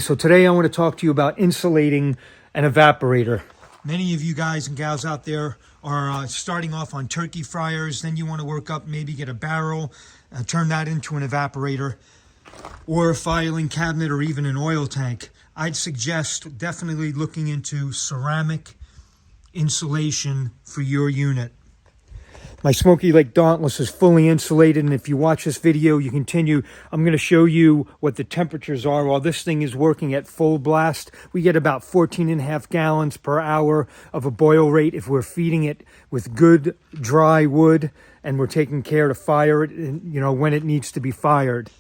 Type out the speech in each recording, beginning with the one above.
So today I want to talk to you about insulating an evaporator. Many of you guys and gals out there are starting off on turkey fryers. Then you want to work up, maybe get a barrel, turn that into an evaporator, or a filing cabinet, or even an oil tank. I'd suggest definitely looking into ceramic insulation for your unit. My Smoky Dauntless is fully insulated, and if you watch this video, you continue, I'm going to show you what the temperatures are. While this thing is working at full blast, we get about 14.5 gallons per hour of a boil rate if we're feeding it with good dry wood and we're taking care to fire it, when it needs to be fired.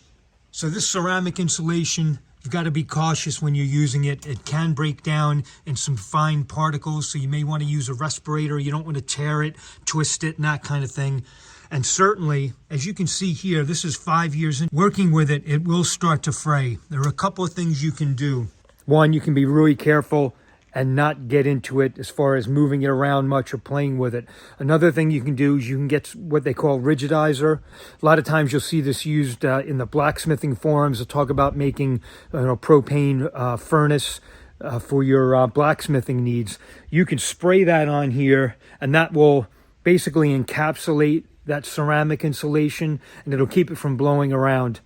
So this ceramic insulation, you've got to be cautious when you're using it. It can break down in some fine particles, so you may want to use a respirator. You don't want to tear it, twist it, and that kind of thing. And certainly, as you can see here, this is 5 years in. Working with it, it will start to fray. There are a couple of things you can do. One, you can be really careful and not get into it as far as moving it around much or playing with it. Another thing you can do is you can get what they call rigidizer. A lot of times you'll see this used in the blacksmithing forums that talk about making propane furnace for your blacksmithing needs. You can spray that on here, and that will basically encapsulate that ceramic insulation, and it'll keep it from blowing around.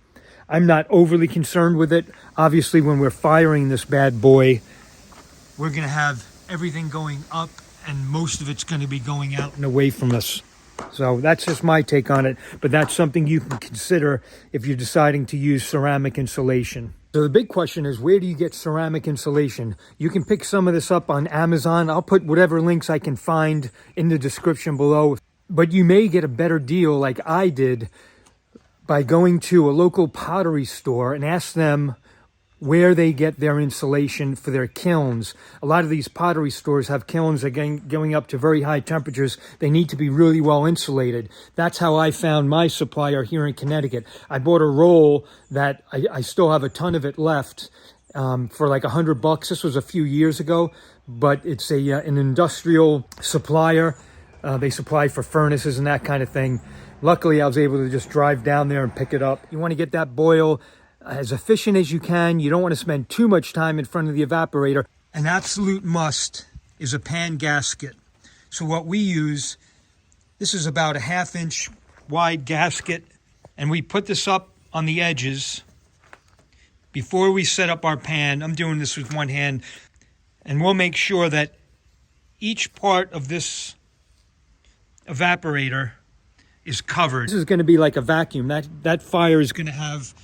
I'm not overly concerned with it. Obviously, when we're firing this bad boy, we're going to have everything going up, and most of it's going to be going out and away from us. So that's just my take on it, but that's something you can consider if you're deciding to use ceramic insulation. So the big question is, where do you get ceramic insulation? You can pick some of this up on Amazon. I'll put whatever links I can find in the description below, but you may get a better deal like I did by going to a local pottery store and ask them where they get their insulation for their kilns. A lot of these pottery stores have kilns that are going up to very high temperatures. They need to be really well insulated. That's how I found my supplier here in Connecticut. I bought a roll that I still have a ton of it left for like $100. This was a few years ago, but it's an industrial supplier. They supply for furnaces and that kind of thing. Luckily, I was able to just drive down there and pick it up. You want to get that boil as efficient as you can. You don't want to spend too much time in front of the evaporator. An absolute must is a pan gasket. So what we use, this is about a 1/2 inch wide gasket, and we put this up on the edges before we set up our pan. I'm doing this with one hand, and we'll make sure that each part of this evaporator is covered. This is going to be like a vacuum. That fire is going to have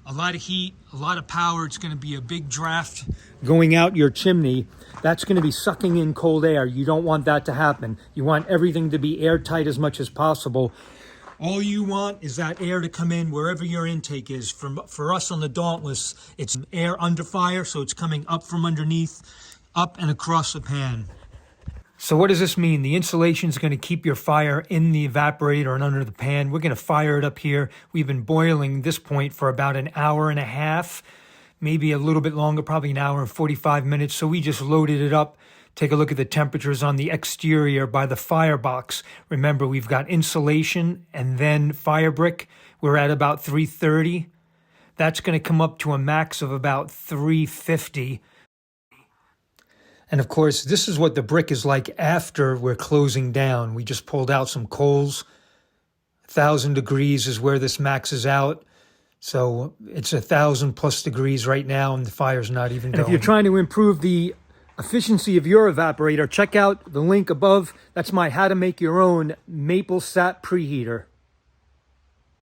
a lot of heat, a lot of power. It's going to be a big draft going out your chimney. That's going to be sucking in cold air. You don't want that to happen. You want everything to be airtight as much as possible. All you want is that air to come in wherever your intake is. For us on the Dauntless, it's air under fire, so it's coming up from underneath, up and across the pan. So what does this mean? The insulation is going to keep your fire in the evaporator and under the pan. We're going to fire it up here. We've been boiling this point for about an hour and a half, maybe a little bit longer, probably an hour and 45 minutes. So we just loaded it up. Take a look at the temperatures on the exterior by the firebox. Remember, we've got insulation and then fire brick. We're at about 330. That's going to come up to a max of about 350. And of course, this is what the brick is like after we're closing down. We just pulled out some coals. 1,000 degrees is where this maxes out. So it's 1,000+ degrees right now, and the fire's not even going. If you're trying to improve the efficiency of your evaporator, check out the link above. That's my how to make your own maple sap preheater.